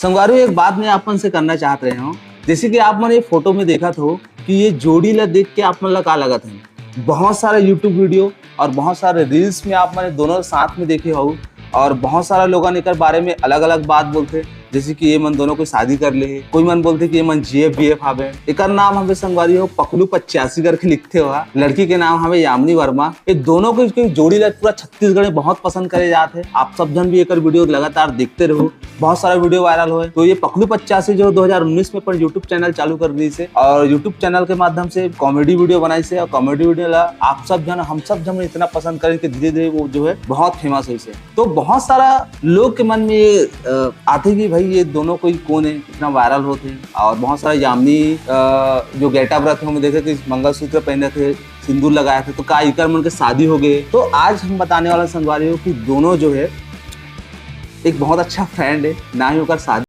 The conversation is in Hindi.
संगवारी एक बात मैं आपन से करना चाहत रहे हूँ। जैसे कि आप मैंने फोटो में देखा हो कि ये जोड़ी ला देख के आप मन ला का लगत है। बहुत सारे यूट्यूब वीडियो और बहुत सारे रील्स में आप मैंने दोनों साथ में देखे हो और बहुत सारा लोगों ने कर बारे में अलग अलग बात बोलते। जैसे कि ये मन दोनों को शादी कर ले, कोई मन बोलते कि ये मन जीएफ बीएफ हावे। एक नाम हमें संगवारी हो पकलू 85 करके लिखते हो। लड़की के नाम हमें यामिनी वर्मा। ये दोनों को जोड़ी ला पूरा छत्तीसगढ़ में बहुत पसंद करे जाते हैं। आप सब जन भी एक वीडियो लगातार देखते रहो, बहुत सारा वीडियो वायरल हुए। तो ये पकलू 85 जो 2019 में पर यूट्यूब चैनल चालू कर दी से और यूट्यूब चैनल के माध्यम से कॉमेडी वीडियो बनाई से और कॉमेडी वीडियो ला आप सब जन हम सब जन इतना पसंद करें कि धीरे धीरे वो जो है बहुत फेमस हुई से। तो बहुत सारा लोग के मन में ये आते कि भाई ये दोनों कोई कौन है, इतना वायरल होते हैं। और बहुत सारा यामिनी जो गेटअप व्रत में देखे कि मंगलसूत्र पहने थे, सिंदूर लगाए थे, तो का इकर मन के शादी हो गए। तो आज हम बताने वाला संगवारी हो कि दोनों जो है एक बहुत अच्छा फ्रेंड है, ना ही होकर शादी